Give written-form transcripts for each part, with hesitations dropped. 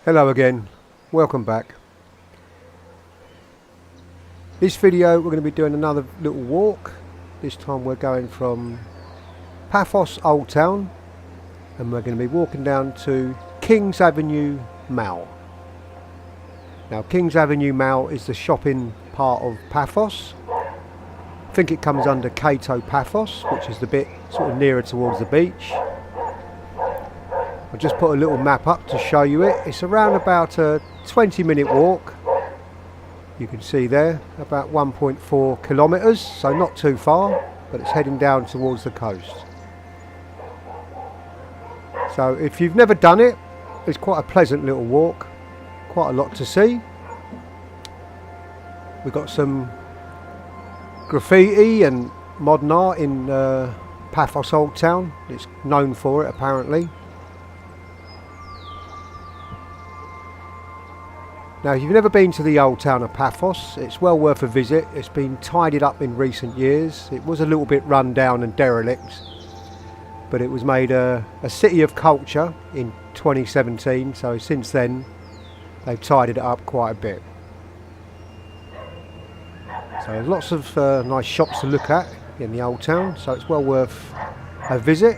Hello again, welcome back. This video we're going to be doing another little walk. This time we're going from Paphos Old Town and we're going to be walking down to Kings Avenue Mall. Now Kings Avenue Mall is the shopping part of Paphos. I think it comes under Cato Paphos, which is the bit sort of nearer towards the beach. I've just put a little map up to show you it. It's around about a 20-minute walk. You can see there, about 1.4 kilometres, so not too far, but it's heading down towards the coast. So if you've never done it, it's quite a pleasant little walk, quite a lot to see. We've got some graffiti and modern art in Paphos Old Town. It's known for it apparently. Now if you've never been to the old town of Paphos, it's well worth a visit. It's been tidied up in recent years. It was a little bit run down and derelict, but it was made a city of culture in 2017, so since then they've tidied it up quite a bit. So there's lots of nice shops to look at in the old town, so it's well worth a visit.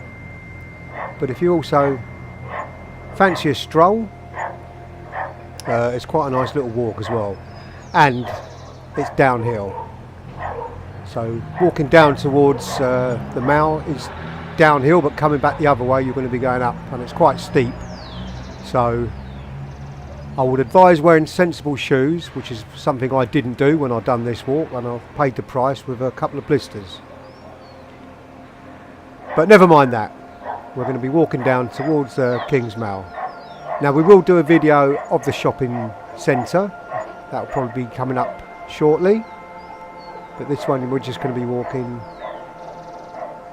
But if you also fancy a stroll, it's quite a nice little walk as well, and it's downhill. So walking down towards the mall is downhill, but coming back the other way you're going to be going up, and it's quite steep. So I would advise wearing sensible shoes, which is something I didn't do when I've done this walk, and I've paid the price with a couple of blisters. But never mind that, we're going to be walking down towards King's Mall. Now we will do a video of the shopping centre, that will probably be coming up shortly, but this one we're just going to be walking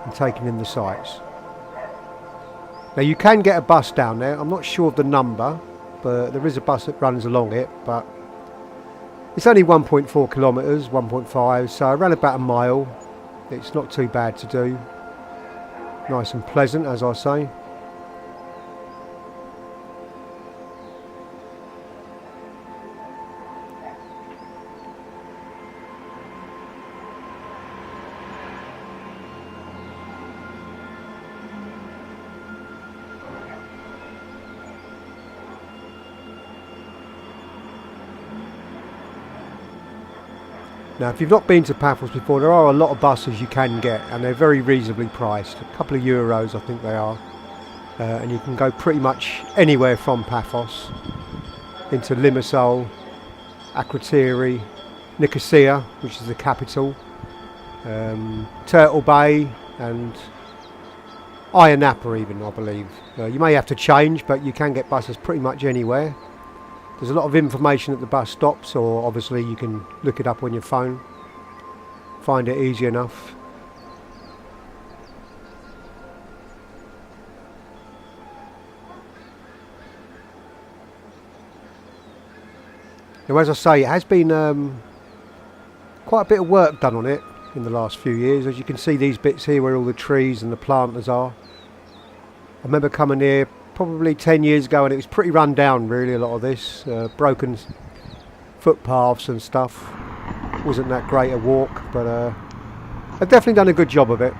and taking in the sights. Now you can get a bus down there, I'm not sure of the number, but there is a bus that runs along it, but it's only 1.4 kilometres, 1.5, so around about a mile. It's not too bad to do, nice and pleasant as I say. Now if you've not been to Paphos before, there are a lot of buses you can get and they're very reasonably priced, a couple of euros I think they are, and you can go pretty much anywhere from Paphos into Limassol, Akrotiri, Nicosia, which is the capital, Turtle Bay and Ayia Napa even, I believe. You may have to change, but you can get buses pretty much anywhere. There's a lot of information at the bus stops, or obviously you can look it up on your phone, find it easy enough. Now as I say, it has been quite a bit of work done on it in the last few years. As you can see these bits here where all the trees and the planters are. I remember coming here probably 10 years ago and it was pretty run down really, a lot of this, broken footpaths and stuff. Wasn't that great a walk, but they've definitely done a good job of it.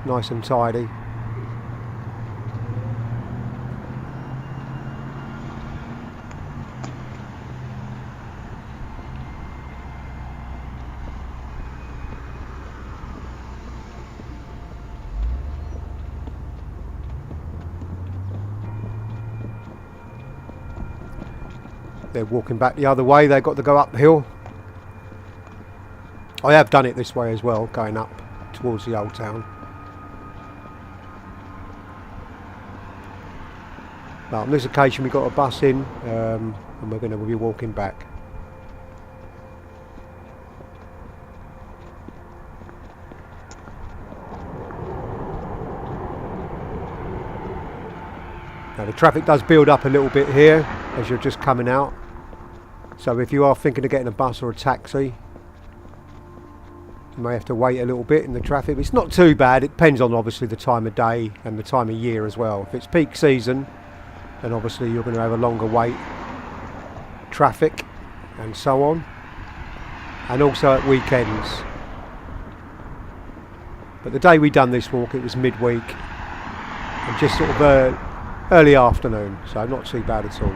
Nice and tidy. They're walking back the other way, they've got to go up the hill. I have done it this way as well, going up towards the old town. But on this occasion we got a bus in and we're going to be walking back. Now the traffic does build up a little bit here as you're just coming out. So if you are thinking of getting a bus or a taxi, You may have to wait a little bit in the traffic, but it's not too bad. It depends on obviously the time of day and the time of year as well. If it's peak season, then obviously you're going to have a longer wait, traffic and so on, and also at weekends. But the day we done this walk, it was midweek and just sort of early afternoon, so not too bad at all.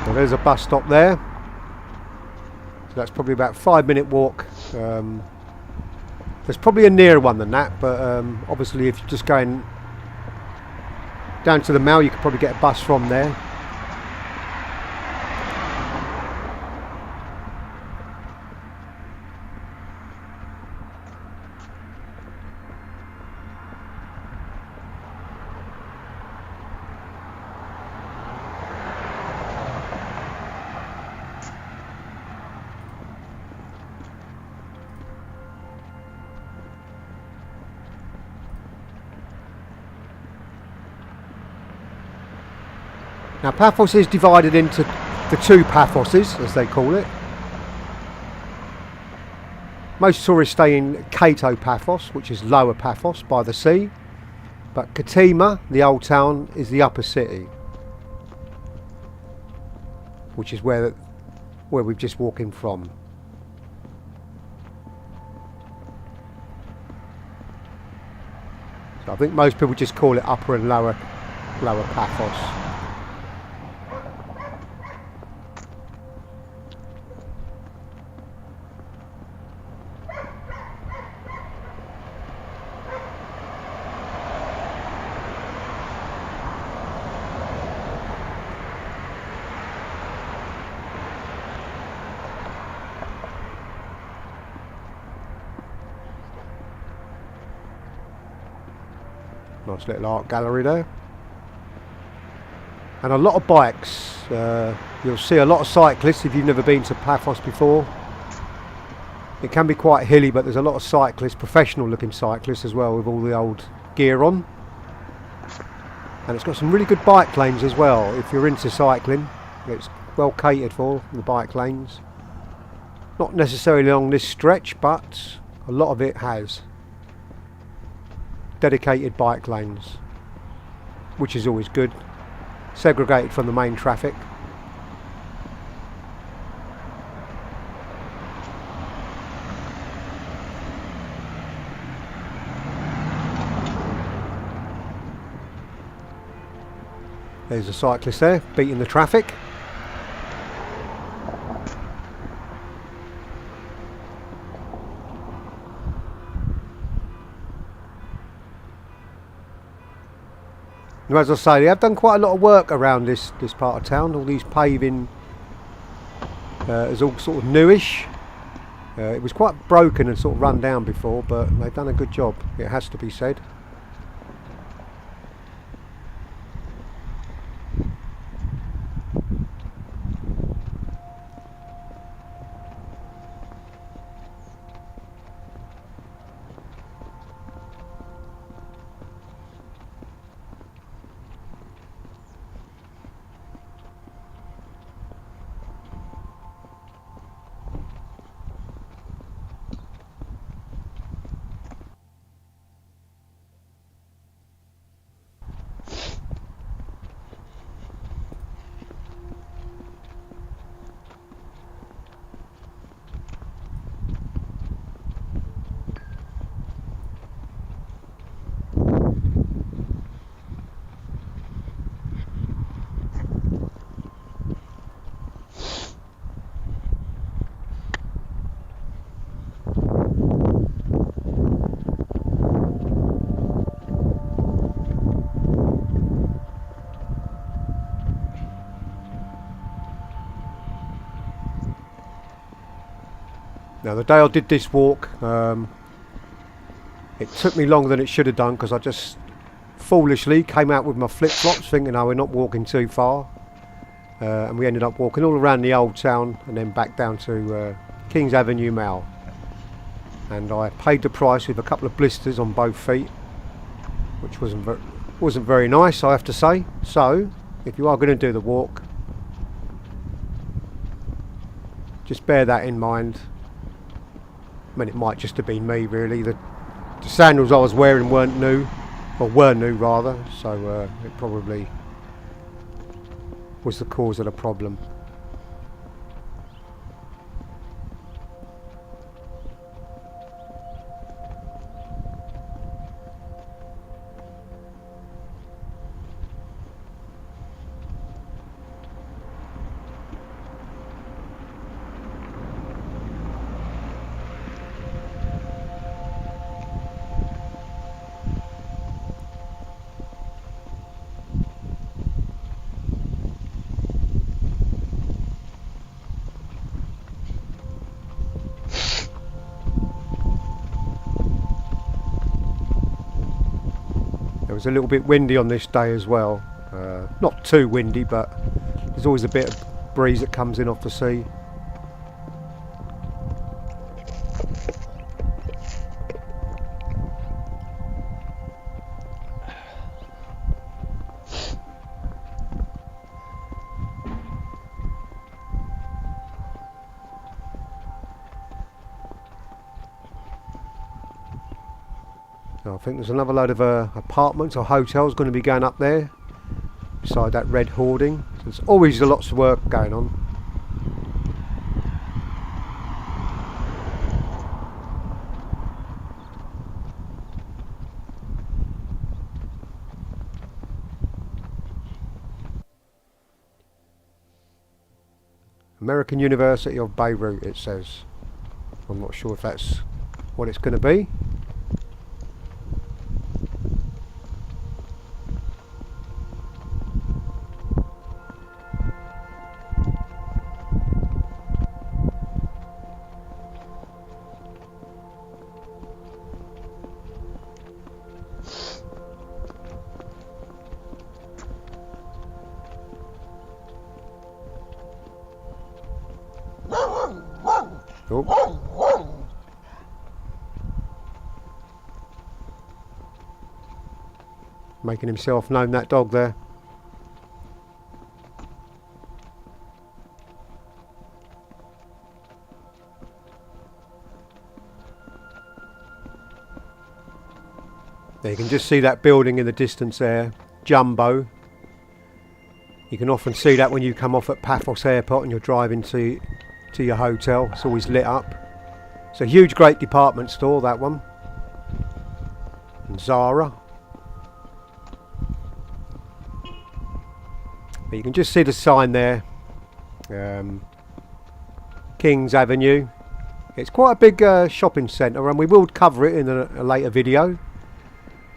So there's a bus stop there. So that's probably about a 5-minute walk. There's probably a nearer one than that, but obviously if you're just going down to the Mall, you could probably get a bus from there. Now Paphos is divided into the two Paphoses, as they call it. Most tourists stay in Kato Paphos, which is lower Paphos by the sea, but Katima, the old town, is the upper city, which is where we've just walked in from. So I think most people just call it upper and lower Paphos. Nice little art gallery there. And a lot of bikes. You'll see a lot of cyclists if you've never been to Paphos before. It can be quite hilly, but there's a lot of cyclists, professional looking cyclists as well, with all the old gear on. And it's got some really good bike lanes as well. If you're into cycling, it's well catered for, the bike lanes. Not necessarily along this stretch, but a lot of it has dedicated bike lanes, which is always good, segregated from the main traffic. There's a cyclist there beating the traffic. And as I say, they have done quite a lot of work around this part of town. All these paving is all sort of newish. It was quite broken and sort of run down before, but they've done a good job, it has to be said. Now the day I did this walk, it took me longer than it should have done because I just foolishly came out with my flip-flops thinking, oh, we're not walking too far. And we ended up walking all around the Old Town and then back down to King's Avenue Mall. And I paid the price with a couple of blisters on both feet, which wasn't very nice, I have to say. So, if you are going to do the walk, just bear that in mind. I mean, it might just have been me, really. The sandals I was wearing weren't new, or were new rather, so it probably was the cause of the problem. It was a little bit windy on this day as well. Not too windy, but there's always a bit of breeze that comes in off the sea. I think there's another load of apartments or hotels going to be going up there beside that red hoarding. So there's always lots of work going on. American University of Beirut, it says. I'm not sure if that's what it's going to be. Oh. Making himself known, that dog there. There you can just see that building in the distance there, Jumbo. You can often see that when you come off at Paphos Airport and you're driving to your hotel. It's always lit up. It's a huge, great department store, that one. And Zara. But you can just see the sign there. King's Avenue. It's quite a big shopping centre, and we will cover it in a later video.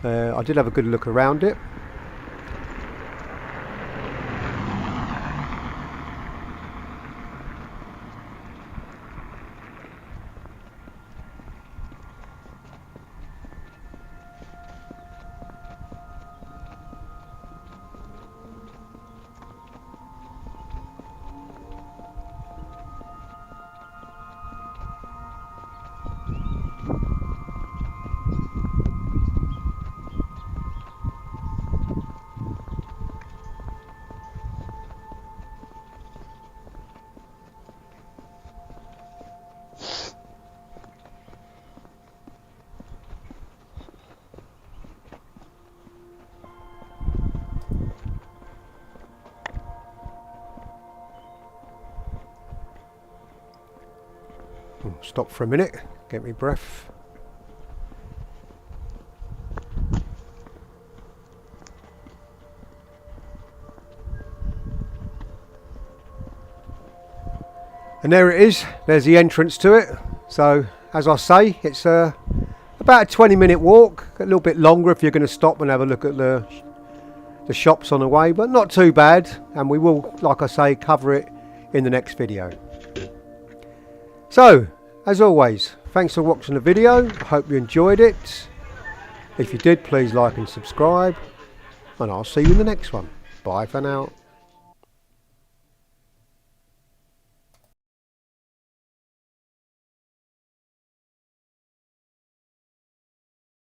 I did have a good look around it. Stop for a minute, get me breath. And there it is, there's the entrance to it. So as I say, it's about a 20-minute walk, a little bit longer if you're going to stop and have a look at the shops on the way, but not too bad, and we will, like I say, cover it in the next video. So As always, thanks for watching the video. I hope you enjoyed it. If you did, please like and subscribe, and I'll see you in the next one. Bye for now.